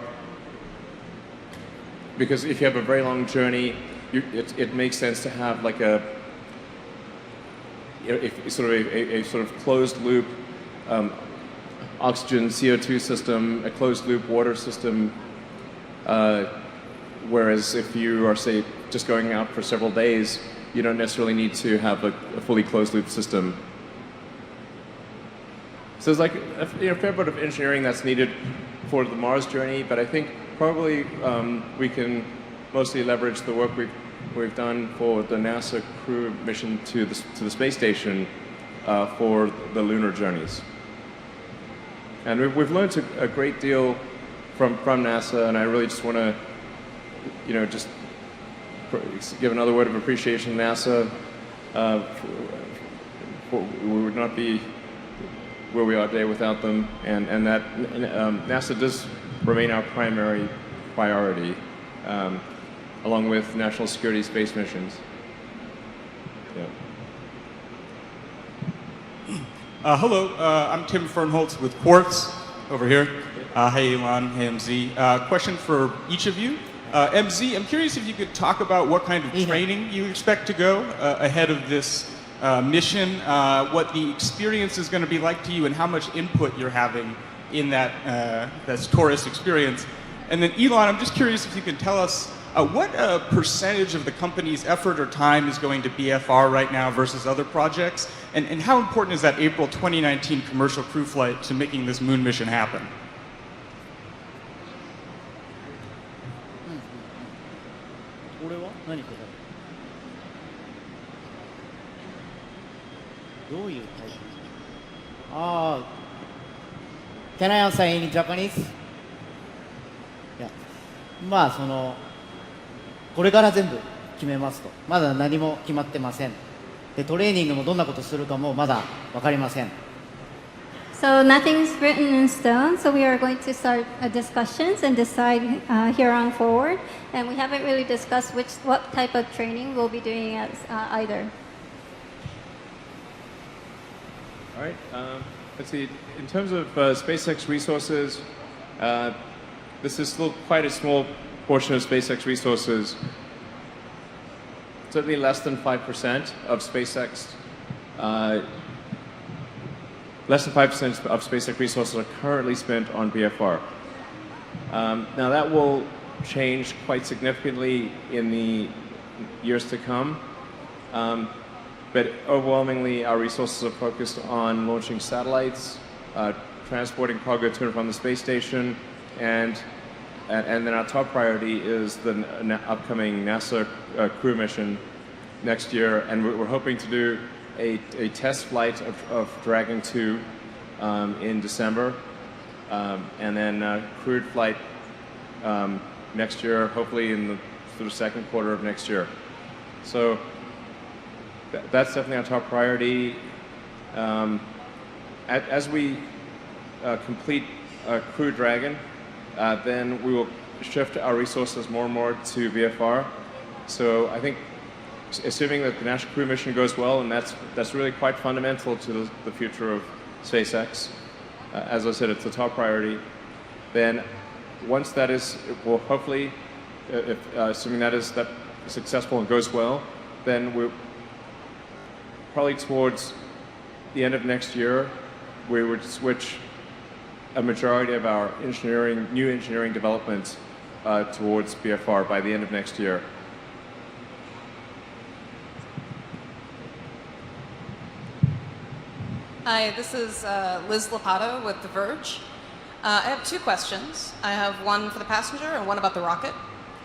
because if you have a very long journey, it makes sense to have like sort of a sort of closed loop oxygen CO2 system, a closed loop water system. Whereas if you are, say, just going out for several days, you don't necessarily need to have a fully closed loop system. So there's like a fair bit of engineering that's needed for the Mars journey, but I think probably we can mostly leverage the work we've done for the NASA crew mission to the space station for the lunar journeys. And we've learned a great deal from NASA, and I really just want to, just give another word of appreciation to NASA. We would not be where we are today without them, and that NASA does remain our primary priority, along with national security space missions. Yeah. Hello, I'm Tim Fernholtz with Quartz over here. Hey Elon, hey MZ. Question for each of you. MZ, I'm curious if you could talk about what kind of training you expect to go ahead of this mission, what the experience is going to be like to you, and how much input you're having in that's tourist experience. And then Elon, I'm just curious if you could tell us what percentage of the company's effort or time is going to BFR right now versus other projects, and how important is that April 2019 commercial crew flight to making this moon mission happen? Can I answer in Japanese? Yeah. まあこれから全部決めますと。まだ何も決まってません。で、トレーニングもどんなことするかもまだわかりません。So nothing's written in stone, so we are going to start discussions and decide here on forward. And we haven't really discussed what type of training we'll be doing as either. All right. Let's see. In terms of SpaceX resources, this is still quite a small portion of SpaceX resources. Certainly less than 5% of SpaceX. Less than 5% of SpaceX resources are currently spent on BFR. Now that will change quite significantly in the years to come. But overwhelmingly, our resources are focused on launching satellites, transporting cargo to and from the space station, and then our top priority is the upcoming NASA crew mission next year, and we're hoping to do a test flight of Dragon 2 in December, and then crewed flight next year, hopefully in the sort of second quarter of next year. So that's definitely our top priority. As we complete Crew Dragon, then we will shift our resources more and more to VFR. So I think, assuming that the National Crew Mission goes well, and that's really quite fundamental to the future of SpaceX. As I said, it's the top priority. Then, once that is, well, hopefully, assuming that is successful and goes well, then we're probably towards the end of next year, we would switch a majority of our new engineering development towards BFR by the end of next year. Hi, this is Liz Lopato with The Verge. I have two questions. I have one for the passenger and one about the rocket.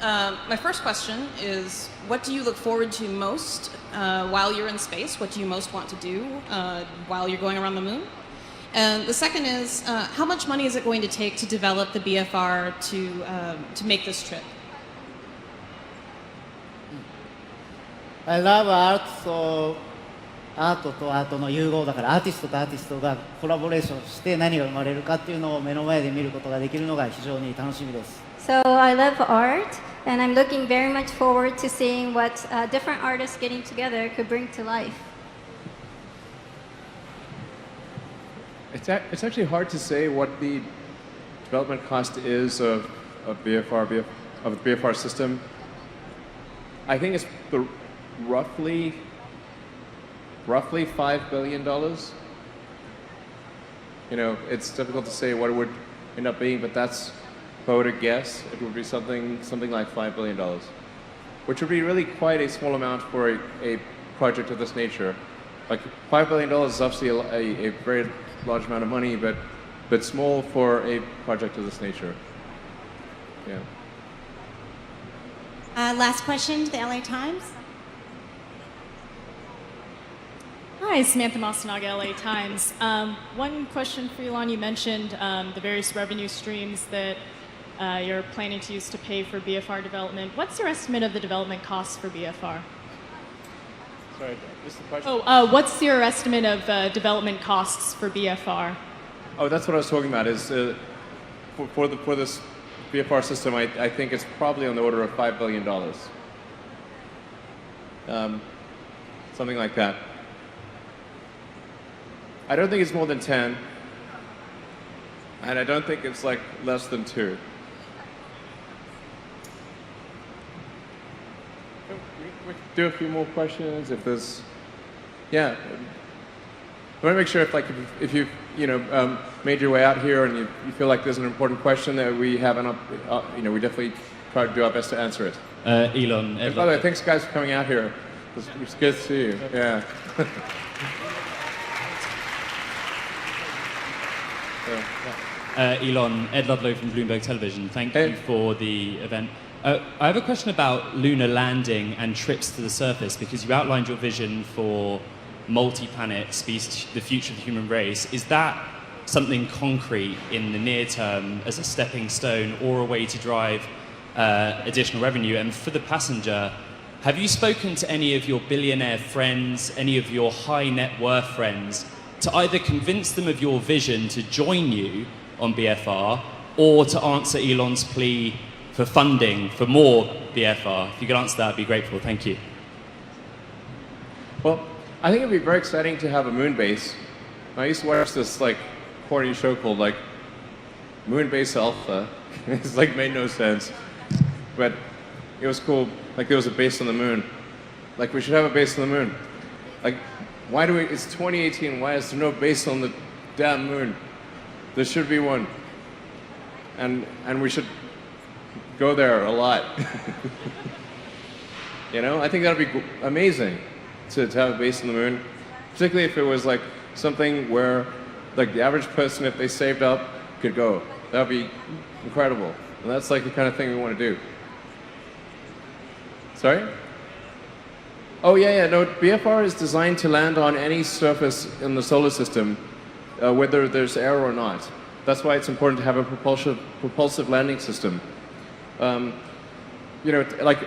My first question is, what do you look forward to most while you're in space? What do you most want to do while you're going around the moon? And the second is, how much money is it going to take to develop the BFR to make this trip? I love art, so アートとアートの融合だから、アーティストとアーティストがコラボレーションして何が生まれるかっていうのを目の前で見ることができるのが非常に楽しみです。So I love art, and I'm looking very much forward to seeing what different artists getting together could bring to life. It's actually hard to say what the development cost is of the BFR system. I think it's roughly roughly $5 billion. You know, it's difficult to say what it would end up being, but that's, if I were to guess, it would be something like $5 billion, which would be really quite a small amount for a project of this nature. Like $5 billion is obviously a very large amount of money, but small for a project of this nature. Yeah. Last question to the LA Times. Hi, Samantha Masanaga, LA Times. One question for Elon. You mentioned the various revenue streams that you're planning to use to pay for BFR development. What's your estimate of the development costs for BFR? Sorry, what's the question? Oh, what's your estimate of development costs for BFR? Oh, that's what I was talking about. Is for this BFR system, I think it's probably on the order of $5 billion. Something like that. I don't think it's more than 10, and I don't think it's like less than 2. We do a few more questions if there's, yeah. I want to make sure if you made your way out here and you feel like there's an important question that we haven't, we definitely try to do our best to answer it. Elon. And by the way, thanks guys for coming out here. It's good to see you. Yeah. Elon, Ed Ludlow from Bloomberg Television. Thank you for the event. I have a question about lunar landing and trips to the surface, because you outlined your vision for multi-planet species, the future of the human race. Is that something concrete in the near term as a stepping stone or a way to drive additional revenue? And for the passenger, have you spoken to any of your billionaire friends, any of your high net worth friends, to either convince them of your vision to join you on BFR or to answer Elon's plea for funding for more BFR? If you could answer that, I'd be grateful. Thank you. Well, I think it'd be very exciting to have a moon base. I used to watch this like corny show called like Moon Base Alpha. It's like made no sense, but it was cool. Like there was a base on the moon. Like we should have a base on the moon. Like why do we? It's 2018. Why is there no base on the damn moon? There should be one, and we should go there a lot. You know, I think that'd be amazing to have a base on the moon, particularly if it was like something where like the average person, if they saved up, could go. That'd be incredible, and that's like the kind of thing we want to do. Sorry? Oh yeah, no, BFR is designed to land on any surface in the solar system, whether there's air or not. That's why it's important to have a propulsive landing system. You know, like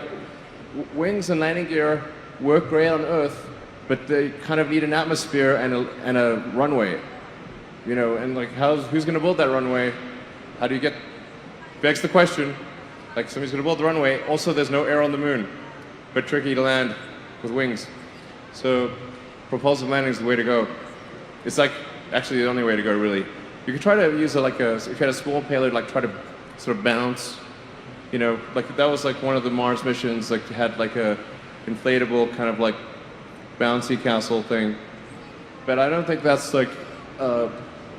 wings and landing gear work great on Earth, but they kind of need an atmosphere and a runway. You know, and like who's going to build that runway? How do you get? Begs the question. Like somebody's going to build the runway. Also, there's no air on the moon, but tricky to land with wings. So propulsive landing is the way to go. It's like actually the only way to go, really. You could try to use if you had a small payload, like try to sort of bounce. You know, like that was like one of the Mars missions, like had like a inflatable kind of like bouncy castle thing. But I don't think that's like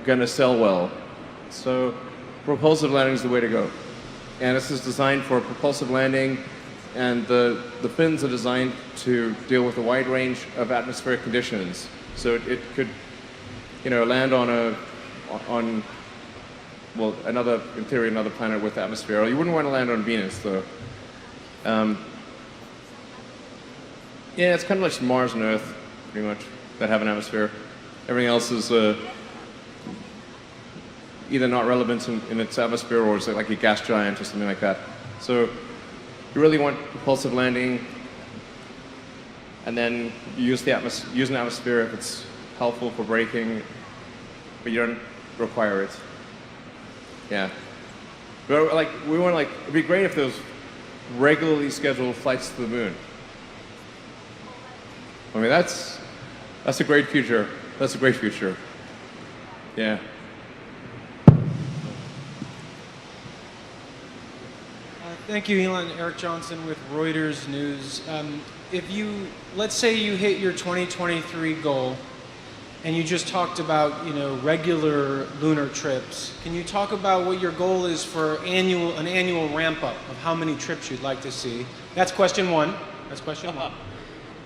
gonna sell well. So propulsive landing is the way to go. And this is designed for propulsive landing, and the fins are designed to deal with a wide range of atmospheric conditions. So it could, you know, land on well, in theory, another planet with atmosphere. You wouldn't want to land on Venus, though. Yeah, it's kind of like Mars and Earth, pretty much, that have an atmosphere. Everything else is either not relevant in its atmosphere, or it's like a gas giant or something like that. So you really want propulsive landing, and then you use an atmosphere if it's helpful for braking, but you don't require it. Yeah. But like we want it'd be great if there was regularly scheduled flights to the moon. I mean that's a great future. That's a great future. Yeah. Thank you, Elon. Eric Johnson with Reuters News. Let's say you hit your 2023 goal, and you just talked about, regular lunar trips. Can you talk about what your goal is for an annual ramp up of how many trips you'd like to see? That's question one.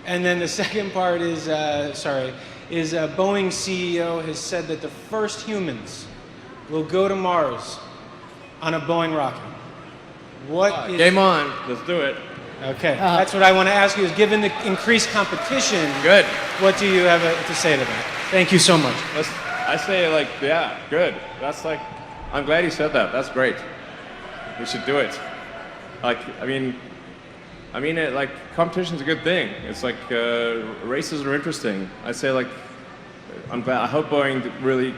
And then the second part is, Boeing CEO has said that the first humans will go to Mars on a Boeing rocket. Game on. Let's do it. Okay, that's what I want to ask you is, given the increased competition, good. What do you have to say to that? Thank you so much. I say yeah, good. That's I'm glad you said that. That's great. We should do it. Competition's a good thing. It's races are interesting. I say I'm glad. I hope Boeing really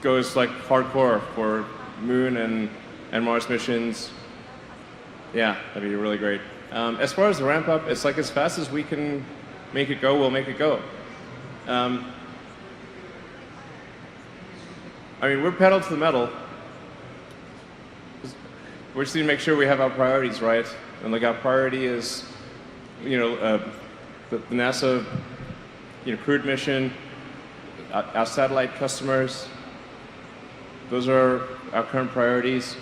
goes hardcore for Moon and Mars missions. Yeah, that'd be really great. As far as the ramp up, it's as fast as we can make it go, we'll make it go. We're pedal to the metal. We just need to make sure we have our priorities right. And our priority is, the NASA, crewed mission, our satellite customers. Those are our current priorities.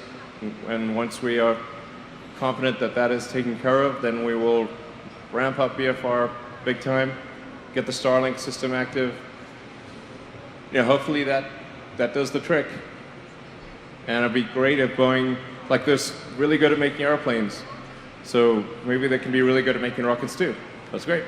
And once we are confident that that is taken care of, then we will ramp up BFR big time, get the Starlink system active. Hopefully that does the trick. And it'd be great if Boeing, this, really good at making airplanes. So maybe they can be really good at making rockets too. That's great.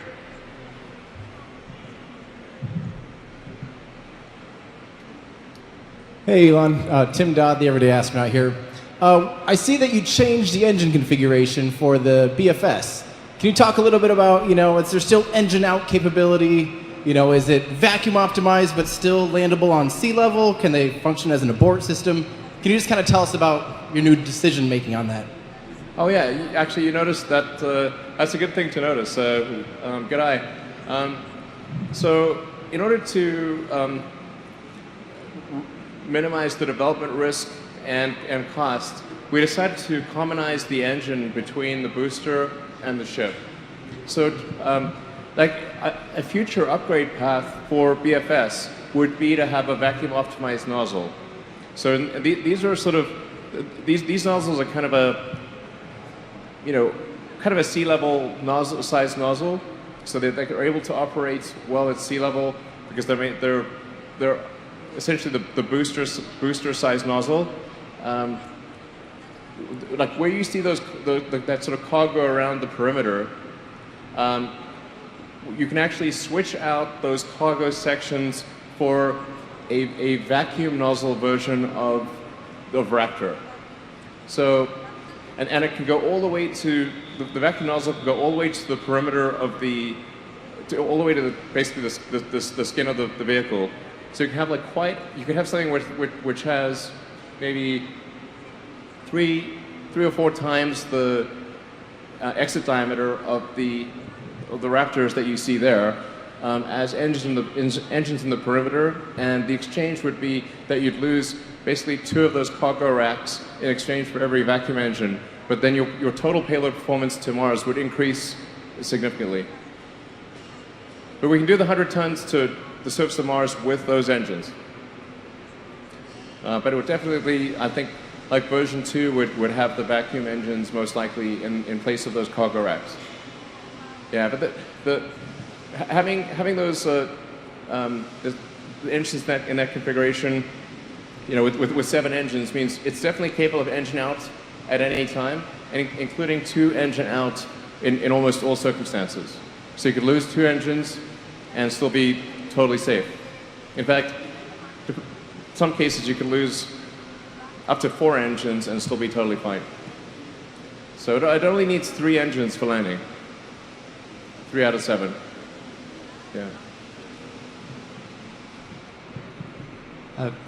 Hey Elon, Tim Dodd, the Everyday Astronaut here. I see that you changed the engine configuration for the BFS. Can you talk a little bit about, is there still engine out capability? Is it vacuum optimized but still landable on sea level? Can they function as an abort system? Can you just kind of tell us about your new decision making on that? Oh yeah, actually you noticed that, that's a good thing to notice. Good eye. So in order to minimize the development risk and cost, we decided to commonize the engine between the booster and the ship. So a future upgrade path for BFS would be to have a vacuum optimized nozzle. So these are these nozzles are kind of a sea level nozzle, size nozzle, so that they're able to operate well at sea level because they're essentially the booster size nozzle. Where you see that sort of cargo around the perimeter, you can actually switch out those cargo sections for a vacuum nozzle version of Raptor. So, and it can go all the way to the vacuum nozzle can go all the way to the perimeter of all the way to basically the skin of the vehicle. So you can have you can have something which has maybe three or four times the exit diameter of the Raptors that you see there as engines in the perimeter, and the exchange would be that you'd lose basically 2 of those cargo racks in exchange for every vacuum engine, but then your total payload performance to Mars would increase significantly. But we can do the 100 tons to the surface of Mars with those engines. But it would definitely, I think, version 2 would have the vacuum engines most likely in place of those cargo racks. Yeah, but having those the engines in that configuration, with 7 engines means it's definitely capable of engine out at any time, and including 2 engine out in almost all circumstances. So you could lose 2 engines and still be totally safe. In fact, in some cases you can lose up to 4 engines and still be totally fine. So it only needs 3 engines for landing. 3 out of 7. Yeah.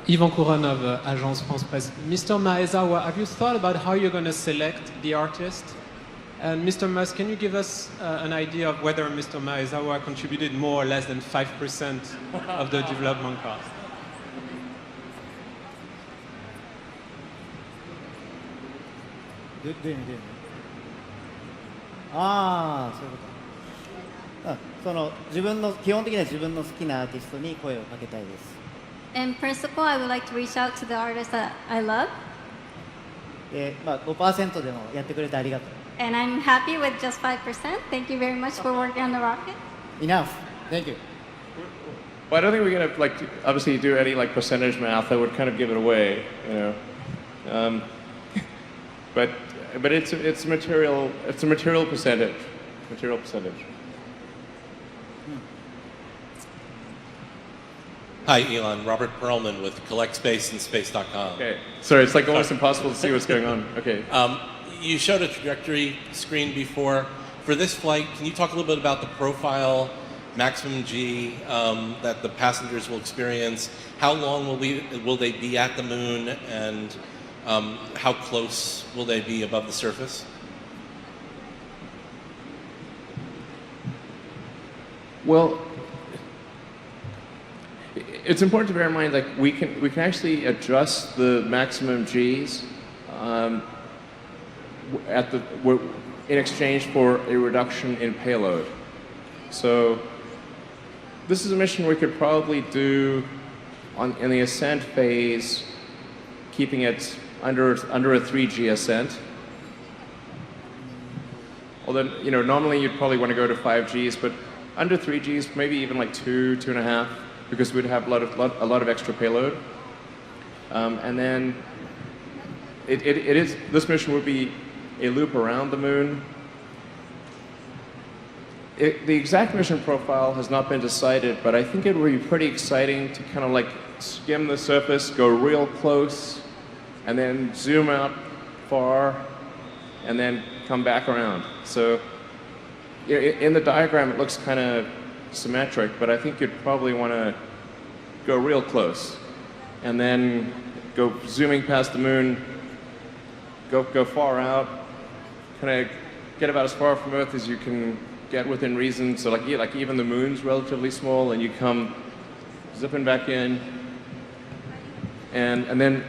Yvan Couronne of Agence France Presse. Mr. Maezawa, have you thought about how you're going to select the artist? And Mr. Musk, can you give us an idea of whether Mr. Maezawa contributed more or less than 5% of the development cost? どういう意味ああ、そういうこと。その基本的には自分の好きなアーティストに声をかけたいです。In principle, I would like to reach out to the artists that I love. で、5% でもやってくれてありがとう。And I'm happy with just 5%. Thank you very much for working on the rocket. Enough. Thank you. Well, I don't think we're gonna obviously do any percentage math that would kind of give it away, you know. But it's a material percentage. Material percentage. Hi, Elon. Robert Perlman with Collect Space and Space.com. Okay. Sorry, it's almost impossible to see what's going on. Okay. You showed a trajectory screen before. For this flight, can you talk a little bit about the profile, maximum G that the passengers will experience? How long will they be at the moon, and how close will they be above the surface? Well, it's important to bear in mind we can actually adjust the maximum G's in exchange for a reduction in payload. So this is a mission we could probably do in the ascent phase, keeping it under a 3G ascent. Although, normally you'd probably want to go to 5Gs, but under 3Gs, maybe even 2.5, because we'd have a lot of extra payload. And then this mission would be a loop around the moon. The exact mission profile has not been decided, but I think it would be pretty exciting to kind of skim the surface, go real close, and then zoom out far, and then come back around. So in the diagram, it looks kind of symmetric, but I think you'd probably want to go real close, and then go zooming past the moon, go far out, kind of get about as far from Earth as you can get within reason. So even the moon's relatively small, and you come zipping back in, and then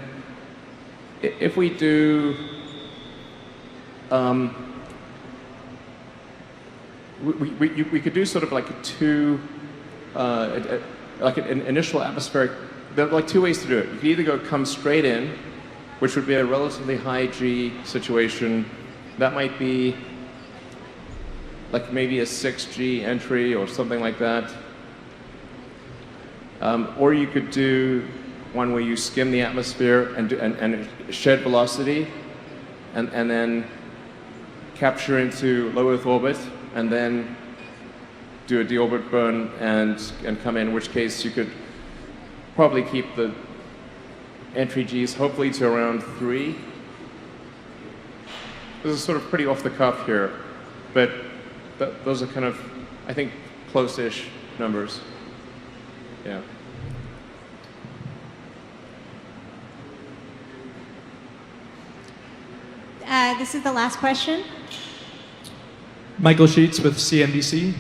if we do we could do sort of an initial atmospheric. There are two ways to do it. You could either come straight in, which would be a relatively high G situation. That might be maybe a 6G entry or something like that. Or you could do one where you skim the atmosphere and shed velocity, and then capture into low Earth orbit, and then do a deorbit burn and come in which case you could probably keep the entry Gs hopefully to around 3. This is sort of pretty off the cuff here, but those are kind of, I think, close-ish numbers. Yeah. This is the last question. Michael Sheets with CNBC.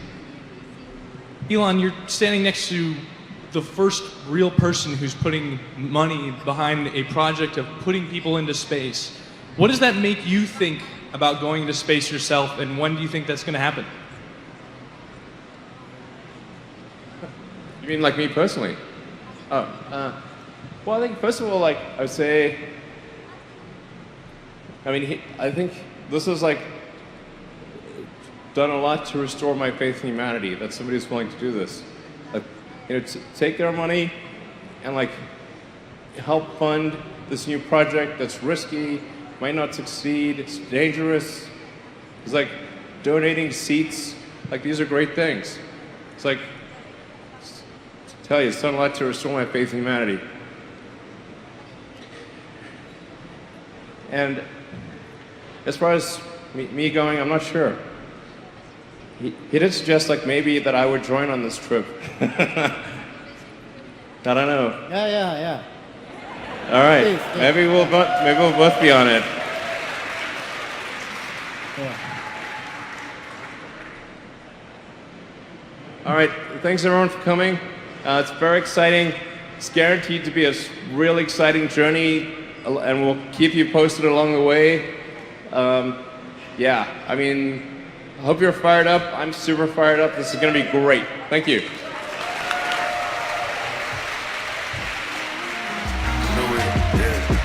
Elon, you're standing next to the first real person who's putting money behind a project of putting people into space. What does that make you think about going into space yourself, and when do you think that's going to happen? You mean me personally? Oh, well, I think first of all, I would say, I think this is done a lot to restore my faith in humanity, that somebody's willing to do this. Take their money and help fund this new project that's risky, might not succeed, it's dangerous. It's donating seats, these are great things. It's tell you, it's done a lot to restore my faith in humanity. And as far as me going, I'm not sure. He did suggest maybe that I would join on this trip. I don't know. Yeah. All right. Please. Maybe we'll both be on it. Yeah. All right. Thanks everyone for coming. It's very exciting. It's guaranteed to be a really exciting journey, and we'll keep you posted along the way. Yeah, I mean, I hope you're fired up. I'm super fired up. This is going to be great. Thank you. Do it, yeah.